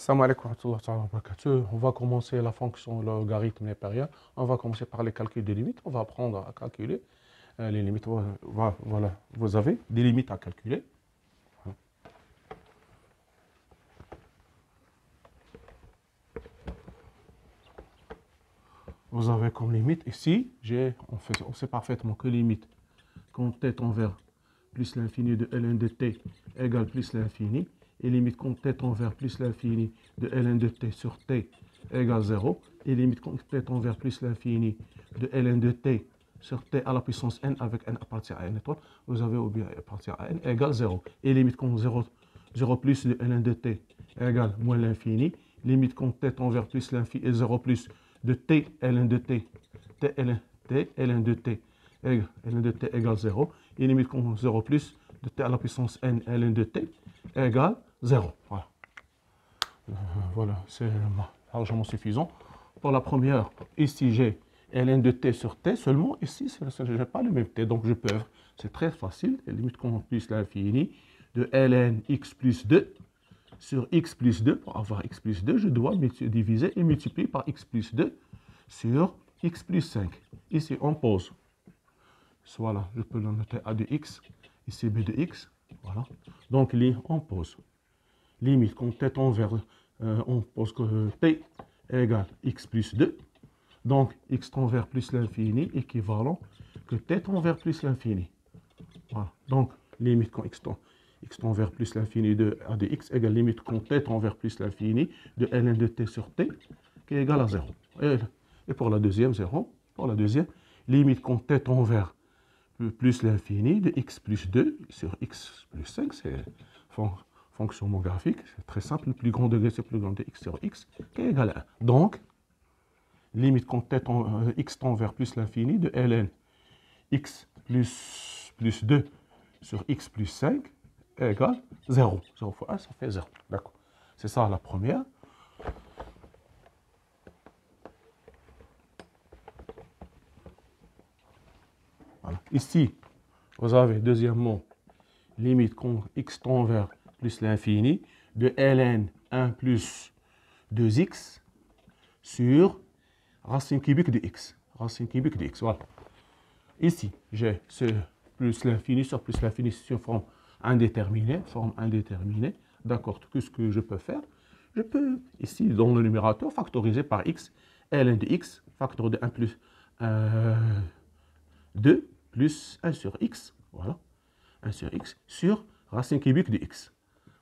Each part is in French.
Salam alaikum wa rahmatullahi wa barakatuh. On va commencer la fonction logarithme népérien. On va commencer par les calculs des limites. On va apprendre à calculer les limites. Voilà, vous avez des limites à calculer. Vous avez comme limite ici, on sait parfaitement que limite quand t tend vers plus l'infini de ln de t égale plus l'infini, et limite quand t tend vers plus l'infini de ln de t sur t égale 0, et limite quand t tend vers plus l'infini de ln de t sur t à la puissance n avec n appartient à n étoile, vous avez ou bien appartient à n égale 0, et limite quand 0 plus de ln de t égale moins l'infini, limite quand t tend vers plus l'infini et 0 plus de t ln de t, ln de t égale 0, et limite quand 0 plus de t à la puissance n ln de t égale 0. Voilà, voilà c'est largement suffisant. Pour la première, ici j'ai ln de t sur t seulement, ici je n'ai pas le même t, donc je peux, c'est très facile, et limite quand plus l'infini de ln x plus 2 sur x plus 2, pour avoir x plus 2, je dois diviser et multiplier par x plus 2 sur x plus 5. Ici, on pose. Voilà, je peux le noter a de x, ici b de x. Voilà. Donc, on pose. Limite, quand t tend vers, on pose que t égale x plus 2. Donc, x tend vers plus l'infini, équivalent que t tend vers plus l'infini. Voilà. Donc, limite quand x tend vers plus l'infini de a de x égale limite quand t tend vers plus l'infini de ln de t sur t qui est égal à 0. Et pour la deuxième, 0. Pour la deuxième, limite quand t tend vers plus l'infini de x plus 2 sur x plus 5, c'est fonction homographique, c'est très simple, le plus grand degré c'est plus grand de x sur x qui est égal à 1. Donc, limite quand x tend vers plus l'infini de ln x plus 2 sur x plus 5 égale 0. 0 fois 1, ça fait 0. D'accord. C'est ça la première. Voilà. Ici, vous avez deuxièmement limite quand x tend vers plus l'infini de ln 1 plus 2x sur racine cubique de x. Racine cubique de x, voilà. Ici, j'ai ce plus l'infini sur plus l'infini sur forme indéterminée. D'accord, qu'est-ce que je peux faire? Je peux, ici, dans le numérateur, factoriser par x, ln de x, facteur de 1 plus 2 plus 1 sur x, voilà, 1 sur x, sur racine cubique de x.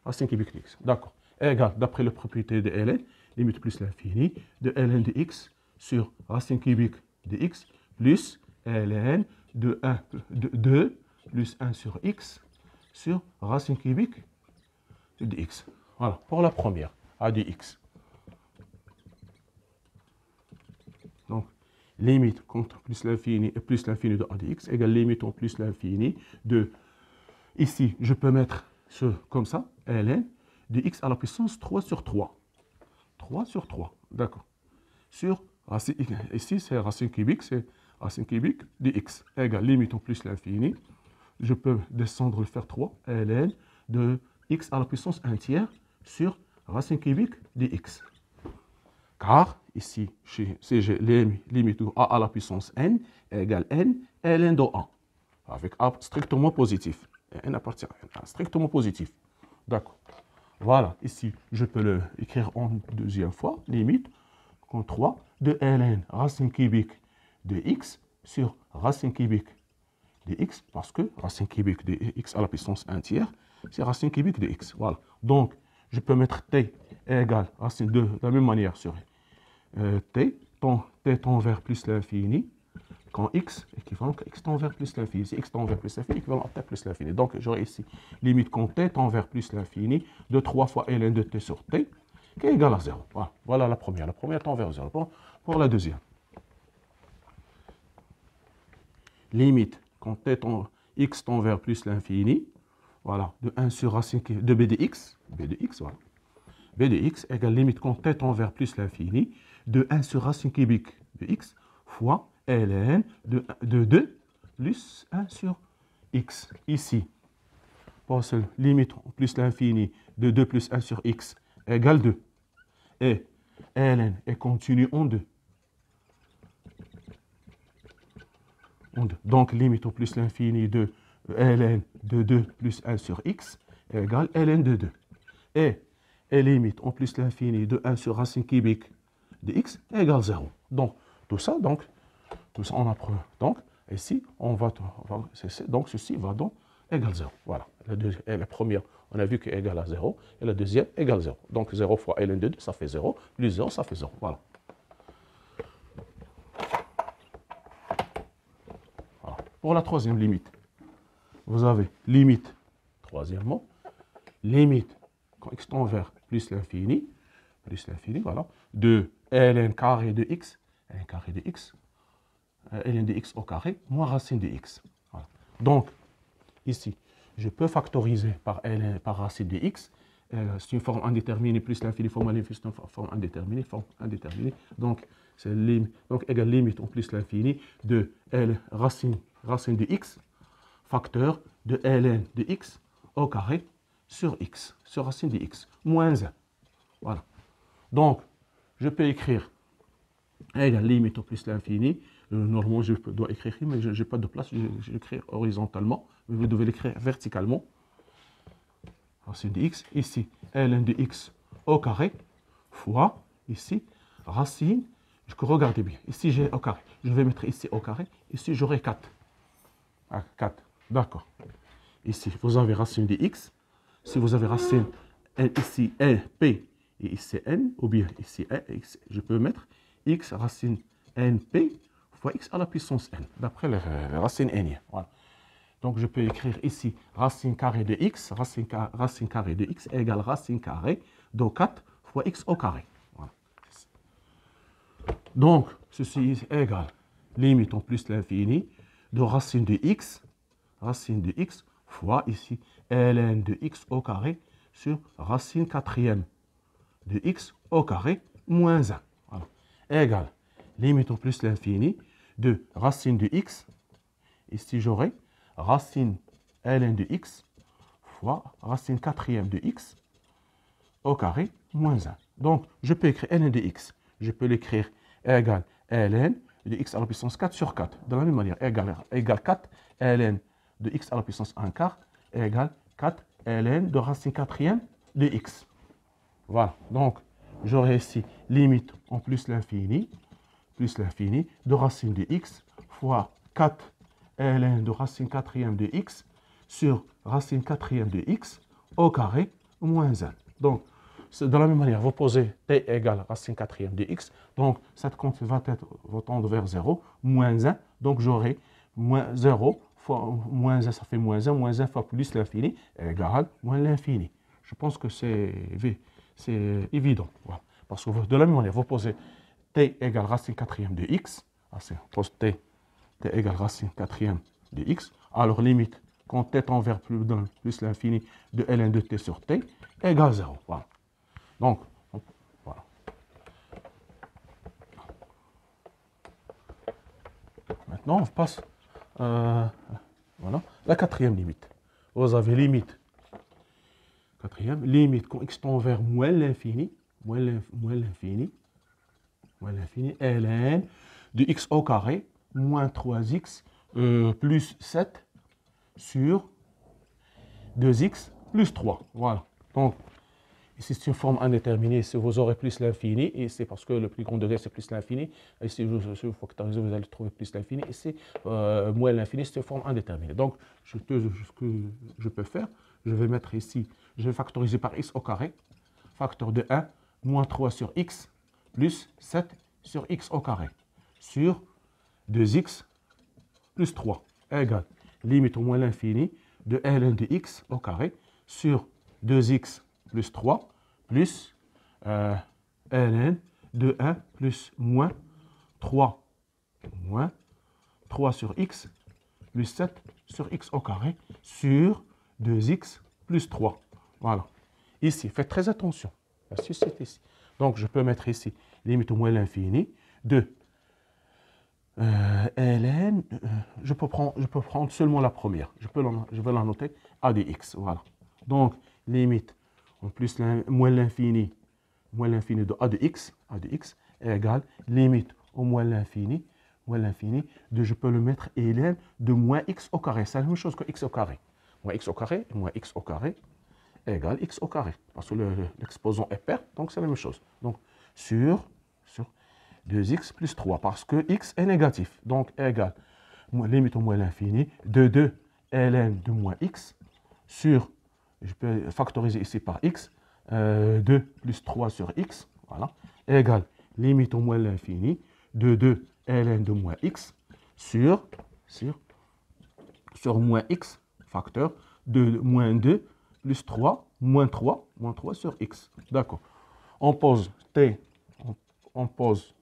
Racine cubique de x, d'accord. Égale, d'après la propriété de ln, limite plus l'infini, de ln de x sur racine cubique de x, plus ln de 2 plus 1 sur x, sur racine cubique de x. Voilà, pour la première, a de x. Donc, limite contre plus l'infini et plus l'infini de a de x égale limite en plus l'infini de, ici, je peux mettre ce comme ça, ln de x à la puissance 3 sur 3. 3 sur 3, d'accord. Sur, racine, ici, c'est racine cubique de x égale limite en plus l'infini. Je peux descendre le faire 3, ln de x à la puissance 1 tiers sur racine cubique de x. Car ici, si j'ai limite de a à la puissance n égale n, ln de a, avec a strictement positif. Et n appartient à n, strictement positif. D'accord. Voilà, ici, je peux l'écrire en deuxième fois, limite, en 3, de ln racine cubique de x sur racine cubique de x, parce que racine cubique de x à la puissance 1 tiers, c'est racine cubique de x. Voilà. Donc, je peux mettre t égale racine de la même manière sur t tend vers plus l'infini, quand x équivalent à x tend vers plus l'infini. Si x tend vers plus l'infini, équivalent à t plus l'infini. Donc, j'aurai ici limite quand t tend vers plus l'infini de 3 fois ln de t sur t, qui est égal à 0. Voilà, voilà la première. La première tend vers 0. Pour la deuxième, limite quand x tend vers plus l'infini, voilà, de 1 sur racine de b de x, voilà. b de x égale limite quand t tend vers plus l'infini, de 1 sur racine cubique de x fois ln de 2 plus 1 sur x. Ici, pour ce limite plus l'infini de 2 plus 1 sur x égale 2. et ln est continu en 2. Donc, limite au plus l'infini de ln de 2 plus 1 sur x égale ln de 2. Et limite en plus l'infini de 1 sur racine cubique de x égale 0. Donc, tout ça, on apprend. Donc, ici, donc ceci va donc égale 0. Voilà. La première, on a vu qu'elle est égale à 0. Et la deuxième égale 0. Donc, 0 fois ln de 2, ça fait 0. Plus 0, ça fait 0. Voilà. Pour la troisième limite, vous avez limite, troisièmement, limite quand x tend vers plus l'infini, voilà, de ln carré de x, ln de x au carré, moins racine de x. Voilà. Donc, ici, je peux factoriser par racine de x. C'est une forme indéterminée plus l'infini fois l'infini, c'est une forme indéterminée, Donc, c'est égale limite en plus l'infini de racine de x, facteur de ln de x au carré sur x, sur racine de x, moins 1. Voilà. Donc, je peux écrire égale limite au plus l'infini. Normalement, je dois écrire, mais je n'ai pas de place, je l'écris horizontalement, mais vous devez l'écrire verticalement. Racine de x, ici, ln de x au carré, fois, ici, racine, regardez bien, ici j'ai au carré, je vais mettre ici au carré, ici j'aurai 4. 4, d'accord. Ici, vous avez racine de x, si vous avez racine ici, p, et ici n, ou bien ici, je peux mettre x racine np fois x à la puissance n, d'après les racines n. Voilà. Donc, je peux écrire ici racine carrée de x, racine carrée de x égale racine carrée de 4 fois x au carré. Voilà. Donc, ceci est égal limite en plus l'infini de racine de x fois ici ln de x au carré sur racine quatrième de x au carré moins 1. Voilà. Égale limite en plus l'infini de racine de x. Ici, j'aurai racine ln de x fois racine quatrième de x au carré moins 1. Donc, je peux écrire ln de x. Je peux l'écrire égale ln de x à la puissance 4 sur 4. De la même manière, égale 4 ln de x à la puissance 1 quart égale 4 ln de racine quatrième de x. Voilà. Donc, j'aurai ici limite en plus l'infini de racine de x fois 4 ln de racine quatrième de x sur racine quatrième de x au carré moins 1. Donc, de la même manière, vous posez t égale racine quatrième de x. Donc, cette compte va tendre vers 0, moins 1. Donc, j'aurai moins 0 fois moins 1, ça fait moins 1 fois plus l'infini égale moins l'infini. Je pense que c'est évident. Voilà. Parce que de la même manière, vous posez t égale racine quatrième de x. On pose t égale racine quatrième de x. Alors, limite, quand t tend vers plus l'infini de ln de t sur t égale 0. Voilà. Donc, voilà. Maintenant, on passe voilà, la quatrième limite. Vous avez limite. Quatrième, limite quand x tend vers moins l'infini, ln de x au carré, moins 3x plus 7 sur 2x plus 3. Voilà. Donc, ici, c'est une forme indéterminée. Si vous aurez plus l'infini, et c'est parce que le plus grand degré, c'est plus l'infini. Ici, je factorise, vous allez trouver plus l'infini. Ici, moins l'infini, c'est une forme indéterminée. Donc, ce que je peux faire, je vais mettre ici, je vais factoriser par x au carré, facteur de 1, moins 3 sur x, plus 7 sur x au carré, sur 2x plus 3, égale limite au moins l'infini de ln de x au carré, sur 2x plus 3, plus ln de 1 plus moins 3 sur x, plus 7 sur x au carré, sur 2x plus 3. Voilà. Ici, faites très attention. L'astuce, c'est ici. Donc, je peux mettre ici, limite au moins l'infini, de ln, je peux prendre seulement la première. Je vais la noter a de x. Voilà. Donc, limite, en plus moins l'infini moins l'infini de a de x égale limite au moins l'infini, de, je peux le mettre ln de moins x au carré. C'est la même chose que x au carré. Moins x au carré égale x au carré. Parce que l'exposant est pair, donc c'est la même chose. Donc, sur 2x plus 3, parce que x est négatif. Donc, égale limite au moins l'infini de 2 ln de moins x sur, je peux factoriser ici par x, 2 plus 3 sur x, voilà, égale limite au moins l'infini de 2 ln de moins x sur moins x facteur de moins 2 plus 3, moins 3 sur x. D'accord. On pose t, on pose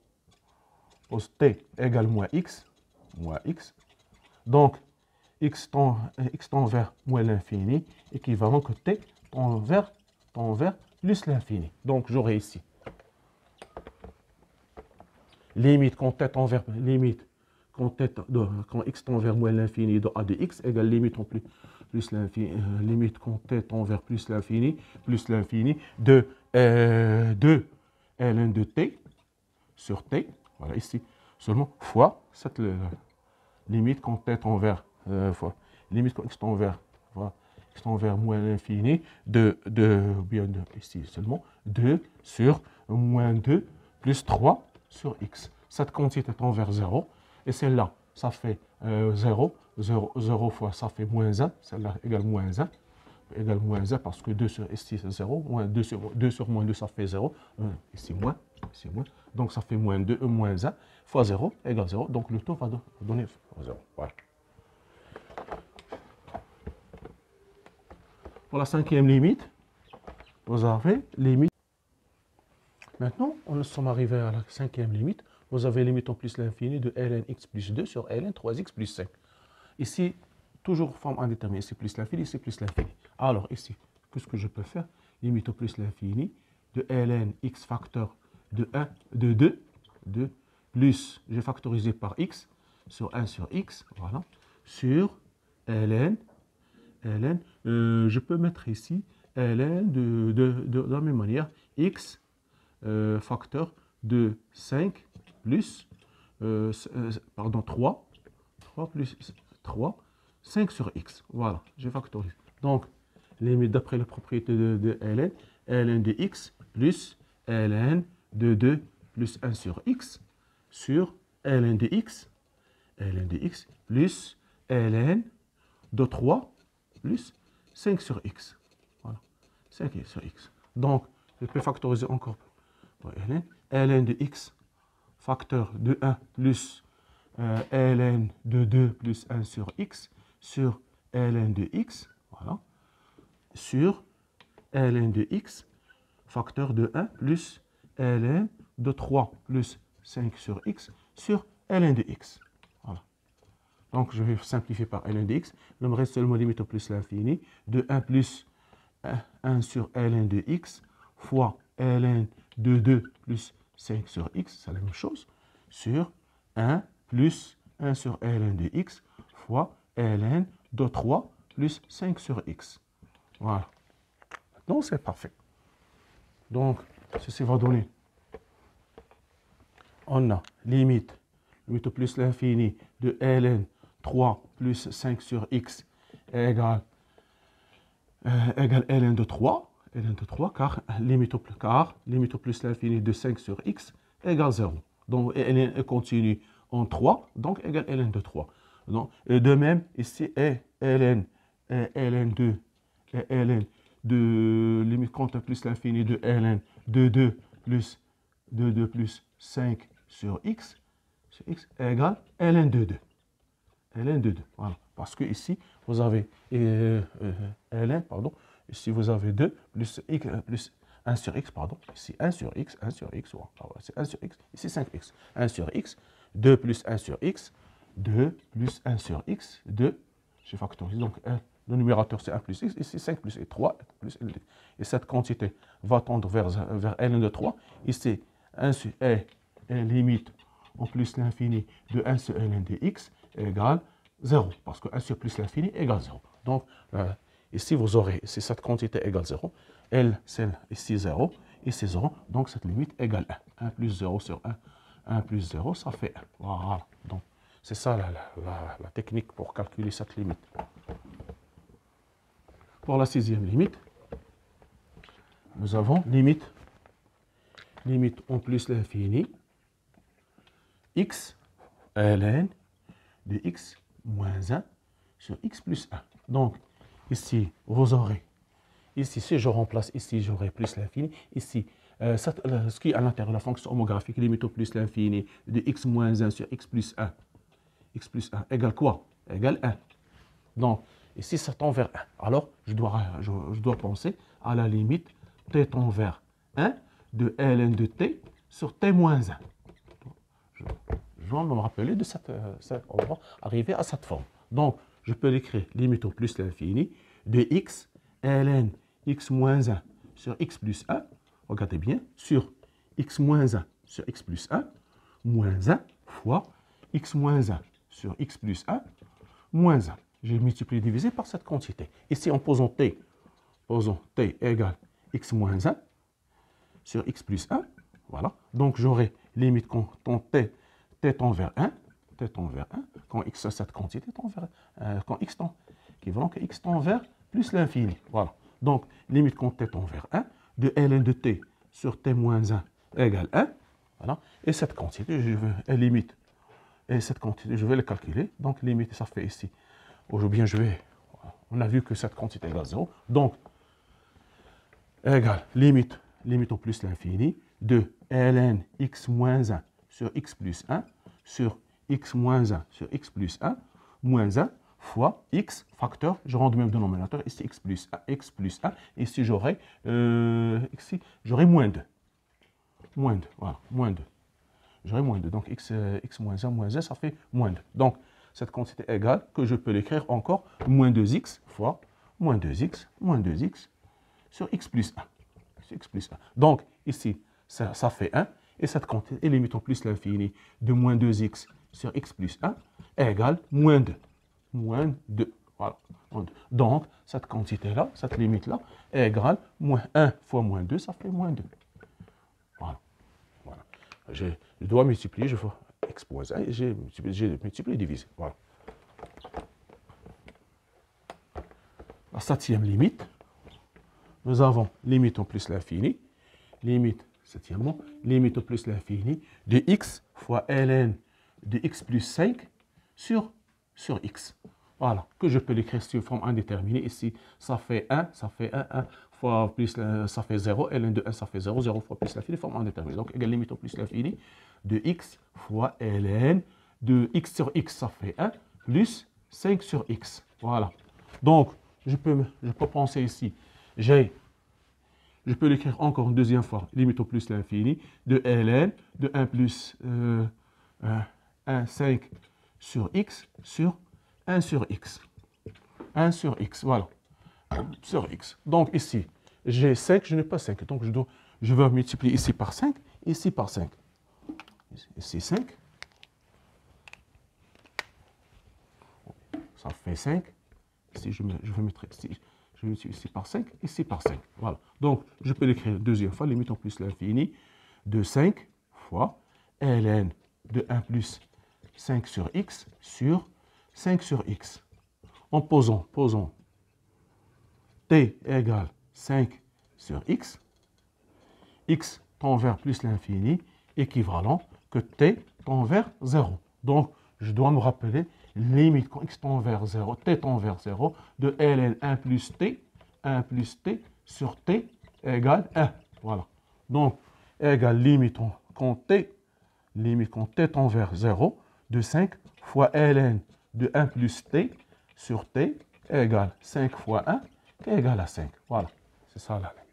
t égale moins x. Donc, x tend vers moins l'infini, équivalent que t tend vers plus l'infini. Donc, j'aurai ici limite quand x tend vers moins l'infini de a de x égale limite en plus l'infini, limite quand t tend vers plus l'infini de 2 ln de t sur t, voilà ici, seulement fois cette limite quand t tend vers limite quand x tend vers moins l'infini de ici seulement 2 sur moins 2 plus 3 sur x. Cette quantité tend vers 0 et celle-là, ça fait 0 fois ça fait moins 1, celle-là égale moins 1 parce que 2 sur ici c'est 0, moins 2 sur moins 2 ça fait 0, ici moins, donc ça fait moins 2, moins 1 fois 0 égale 0, donc le taux va donner 0. Voilà. Pour la cinquième limite, vous avez limite. Maintenant, nous sommes arrivés à la cinquième limite. Vous avez limite en plus l'infini de ln x plus 2 sur ln 3x plus 5. Ici, toujours forme indéterminée. Ici plus l'infini, ici plus l'infini. Alors ici, qu'est-ce que je peux faire? Limite au plus l'infini de ln x facteur de 1, de 2 plus, j'ai factorisé par x, sur 1 sur x, voilà, sur ln, je peux mettre ici ln de la même manière, x facteur de 5 plus, 3 plus 3, 5 sur x. Voilà, j'ai factorisé. Donc, limite d'après la propriété de ln, ln de x plus ln de 2 plus 1 sur x sur ln de x plus ln de 3 plus 5 sur x. Voilà, 5 sur x. Donc, je peux factoriser encore ln de x facteur de 1 plus ln de 2 plus 1 sur x sur ln de x, voilà, sur ln de x facteur de 1 plus ln de 3 plus 5 sur x sur ln de x. Voilà. Donc, je vais simplifier par ln de x. Il me reste seulement limite au plus l'infini de 1 plus 1 sur ln de x fois ln de 2 plus 5 sur x, c'est la même chose, sur 1 plus 1 sur ln de x fois ln de 3 plus 5 sur x. Voilà. Donc, c'est parfait. Donc, ceci va donner, on a limite au plus l'infini de ln 3 plus 5 sur x égale ln de 3, car limite au plus l'infini de 5 sur x égale 0. Donc, ln est continue en 3, donc égale ln de 3. Donc, et de même, ici, ln de limite compte plus l'infini de ln de 2 plus 5 sur x égale ln de 2. ln de 2, voilà. Parce que ici, vous avez ln, pardon, ici vous avez 2 plus x plus 1 sur x, pardon, ici 1 sur x, voilà, c'est 1 sur x, ici 5x, 1 sur x, 2 plus 1 sur x, 2 plus 1 sur x, 2, j'ai factorisé, donc le numérateur c'est 1 plus x, ici 5 plus 3 plus ln. Et cette quantité va tendre vers ln de 3, ici 1 sur limite en plus l'infini de 1 sur ln de x égale 0, parce que 1 sur plus l'infini égale 0. Donc, ici, vous aurez, si cette quantité égale 0, L, c'est ici 0, c'est 0. Donc, cette limite égale 1. 1 plus 0 sur 1. 1 plus 0, ça fait 1. Voilà. Donc, c'est ça la technique pour calculer cette limite. Pour la sixième limite, nous avons limite en plus l'infini, x ln de x moins 1 sur x plus 1. Donc, ici, vous aurez, ici, si je remplace ici, j'aurai plus l'infini. Ici, ce qui est à l'intérieur de la fonction homographique, limite au plus l'infini de x moins 1 sur x plus 1. X plus 1 égale quoi? Égale 1. Donc, ici, ça tend vers 1. Alors, je dois penser à la limite t tend vers 1 de ln de t sur t moins 1. Je dois me rappeler de on va arriver à cette forme. Donc, je peux l'écrire limite au plus l'infini de x ln x moins 1 sur x plus 1, regardez bien, sur x moins 1 sur x plus 1, moins 1 fois x moins 1 sur x plus 1, moins 1. J'ai multiplié et divisé par cette quantité. Ici, en posant t égale x moins 1 sur x plus 1, voilà. Donc, j'aurai limite quand t tend vers 1, quand x, cette quantité tend vers 1, quand x tend, équivalent que x tend vers plus l'infini. Voilà. Donc, limite quand t tend vers 1, de ln de t sur t moins 1 égale 1. Voilà. Et cette quantité, cette quantité, je vais la calculer. Donc, limite, ça fait ici. Ou bien, on a vu que cette quantité égale 0. Donc, égale limite au plus l'infini de ln x moins 1 sur x plus 1 sur x moins 1 sur x plus 1 moins 1 fois x facteur, je rends de même dénominateur, ici x plus 1, ici j'aurai moins 2. Moins 2, voilà, moins 2. J'aurai moins 2, donc x moins 1, ça fait moins 2. Donc, cette quantité égale, que je peux l'écrire encore, moins 2x fois moins 2x sur x plus 1. X plus 1. Donc, ici, ça fait 1, et cette quantité est limite au plus l'infini de moins 2x sur x plus 1 égale moins 2. Moins 2. Voilà. Donc, cette quantité-là, cette limite-là, est égale moins 1 fois moins 2, ça fait moins 2. Voilà. Voilà. Je dois multiplier, je fais x moins 1, et j'ai multiplié et divisé. Voilà. La septième limite, nous avons limite au plus l'infini, septièmement, limite au plus l'infini de x fois ln de x plus 5 sur x. Voilà, que je peux l'écrire sous forme indéterminée. Ici, ça fait 1 fois plus, ça fait 0, ln de 1, ça fait 0, 0 fois plus l'infini, forme indéterminée. Donc, égale limite au plus l'infini de x fois ln de x sur x, ça fait 1, plus 5 sur x. Voilà. Donc, je peux penser ici, je peux l'écrire encore une deuxième fois, limite au plus l'infini, de ln de 1 plus 1, 5 sur x sur 1 sur x. 1 sur x, voilà. 1 sur x. Donc ici, j'ai 5, je n'ai pas 5. Donc je vais multiplier ici par 5, ici par 5. Ici 5. Ça fait 5. Ici, je vais mettre ici. Je multiplie ici par 5, ici par 5. Voilà. Donc, je peux l'écrire une deuxième fois, limite en plus l'infini, de 5 fois ln de 1 plus 5 sur x sur 5 sur x. En posant t égale 5 sur x tend vers plus l'infini, équivalent que t tend vers 0. Donc, je dois me rappeler limite quand x tend vers 0, t tend vers 0, de ln 1 plus t sur t égale 1. Voilà. Donc, égale limite quand t tend vers 0, de 5 fois ln de 1 plus t sur t égale 5 fois 1, qui est égal à 5. Voilà. C'est ça la limite.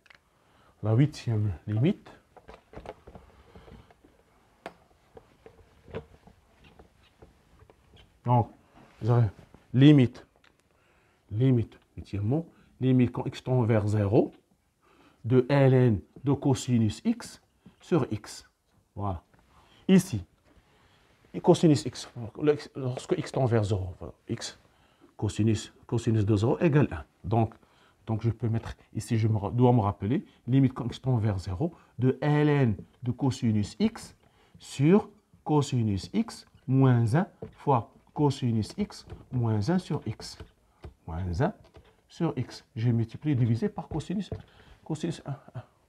La huitième limite. Donc, vous avez limite, huitièmement, limite quand x tend vers 0, de ln de cosinus x sur x. Voilà. Ici, cosinus x, lorsque x tend vers 0, voilà, x, cosinus de 0 égale 1. Donc, Donc, je peux mettre ici, dois me rappeler, limite quand x tend vers 0, de ln de cosinus x sur cosinus x moins 1 fois cosinus x moins 1 sur x. Moins 1 sur x. J'ai multiplié, divisé par cosinus 1,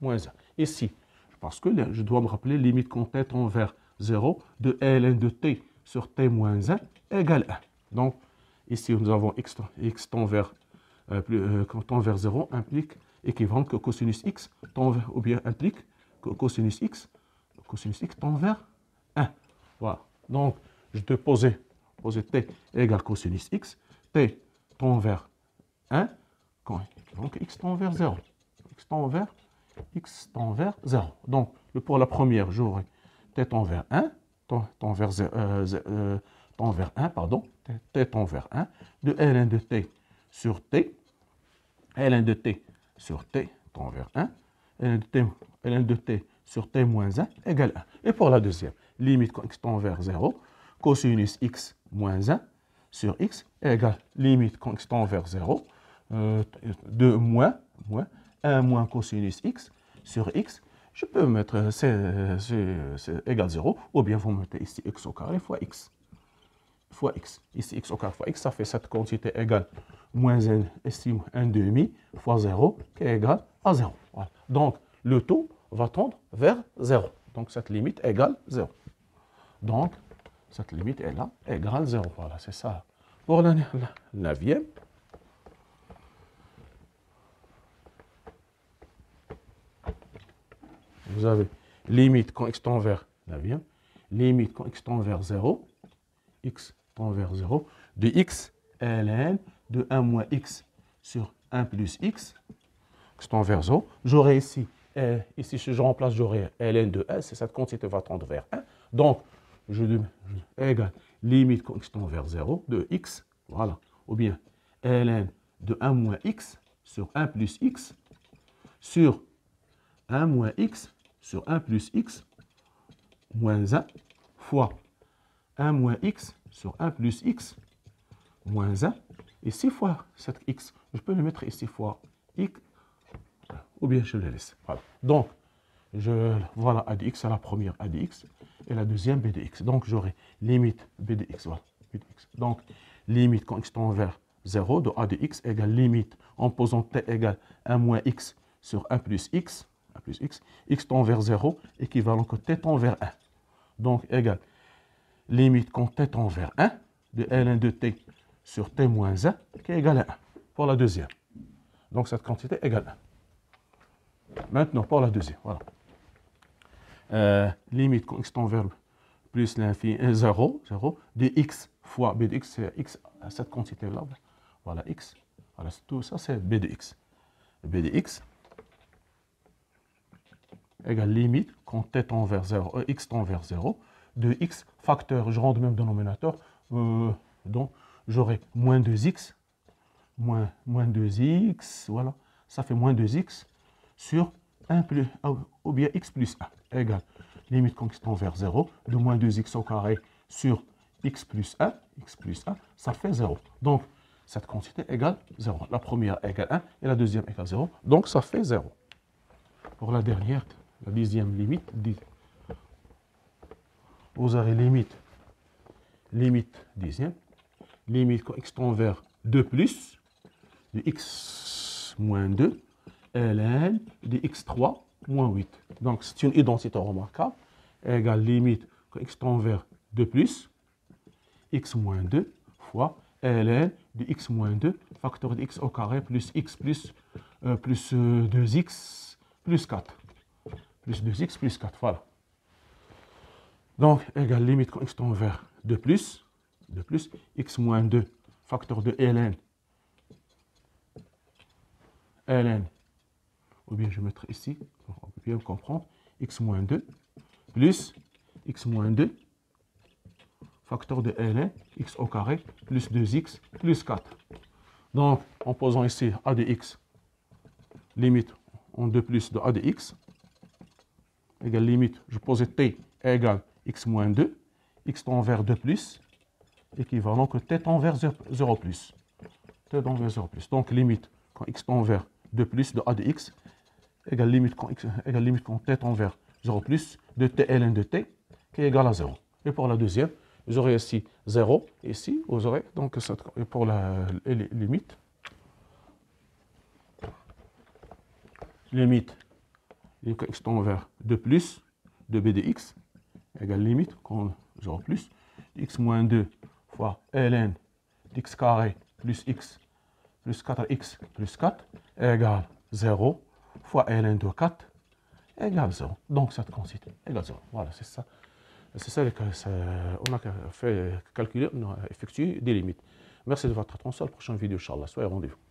moins 1. Ici, parce que je dois me rappeler, limite quand t tend vers 0, de ln de t sur t moins 1 égale 1. Donc, ici, nous avons x tend vers quand tend vers 0 implique équivalent que cosinus x tend vers, ou bien implique que cosinus x tend vers 1. Voilà. Donc, je te poser t égale cosinus x, t tend vers 1, donc x tend vers 0. X tend vers 0. Donc, pour la première, j'aurai t tend vers 1, tend vers 1, pardon, t tend vers 1, de ln de t sur t, ln de t sur t tend vers 1, ln de t sur t moins 1 égale 1. Et pour la deuxième, limite quand x tend vers 0, cosinus x moins 1 sur x égale limite quand x tend vers 0, de moins 1 moins cosinus x sur x. Je peux mettre c'est égal 0, ou bien vous mettez ici x au carré fois x. Fois x. Ici, x au carré fois x, ça fait cette quantité égale moins 1, ici 1 demi fois 0, qui est égal à 0. Voilà. Donc, le taux va tendre vers 0. Donc, cette limite égale 0. Donc, cette limite est là, égale 0. Voilà, c'est ça. Pour la 9e, vous avez limite quand x tend vers 9e, limite quand x tend vers 0, x tend vers 0, de x ln de 1 moins x sur 1 plus x, x tend vers 0. J'aurai ici, si je remplace, j'aurai ln de 1, cette quantité va tendre vers 1. Donc, égale limite quand x tend vers 0 de x, voilà, ou bien ln de 1 moins x sur 1 plus x sur 1 moins x sur 1 plus x moins 1 fois 1 moins x sur 1 plus x moins 1, et 6 fois cet x, je peux le mettre ici fois x, ou bien je le laisse. Voilà. Donc, voilà a de x à la première a de x, et la deuxième b de x. Donc, j'aurai limite b de x, voilà, b de x. Donc, limite quand x tend vers 0 de a de x égale limite en posant t égale 1 moins x sur 1 plus x, x tend vers 0, équivalent que t tend vers 1. Donc, égale limite quand t tend vers 1 de ln de t sur t moins 1 qui est égal à 1 pour la deuxième. Donc, cette quantité égale 1. Maintenant, pour la deuxième, voilà. Limite quand x tend vers plus l'infini 0, de x fois b de x, c'est x, cette quantité-là, voilà x, voilà, tout ça c'est b de x. B de x égale limite quand t tend vers 0, x tend vers 0, de x facteur, je rends le même dénominateur, donc j'aurai moins 2x, moins 2x, voilà, ça fait moins 2x sur 1 plus, ou bien x plus 1, égale limite quand x tend vers 0, de moins 2x au carré sur x plus 1, ça fait 0. Donc, cette quantité égale 0. La première égale 1 et la deuxième égale 0, donc ça fait 0. Pour la dernière, la dixième limite, vous avez limite dixième, limite quand x tend vers 2 plus, de x moins 2, ln de x3 moins 8. Donc, c'est une identité remarquable, égale limite quand x tend vers 2 plus, x moins 2 fois ln de x moins 2, facteur de x au carré plus x plus 2x plus 4. Plus 2x plus 4, voilà. Donc, égale limite quand x tend vers 2 plus, x moins 2, facteur de ln, ou bien je mettrai ici, on peut bien comprendre, x moins 2, plus x moins 2, facteur de ln, x au carré, plus 2x, plus 4. Donc, en posant ici a de x, limite en 2 plus de a de x, égale limite, je pose t égale x moins 2, x tend vers 2 plus, équivalent que t tend vers 0 plus. T tend vers 0 plus. Donc, limite, quand x tend vers 2 plus de a de x égale limite quand t tend vers 0 plus de t ln de t qui est égal à 0. Et pour la deuxième, vous aurez ici 0, et ici, vous aurez donc cette, et pour la limite quand x tend vers 2 plus de b de x égale limite quand 0 plus x moins 2 fois ln d'x carré plus x plus 4x plus 4 égale 0 fois ln de 4 égale 0. Donc cette quantité égale 0. Voilà, c'est ça. C'est ça, on a fait calculer, on a effectué des limites. Merci de votre attention. À la prochaine vidéo, Inch'Allah. Soyez au rendez-vous.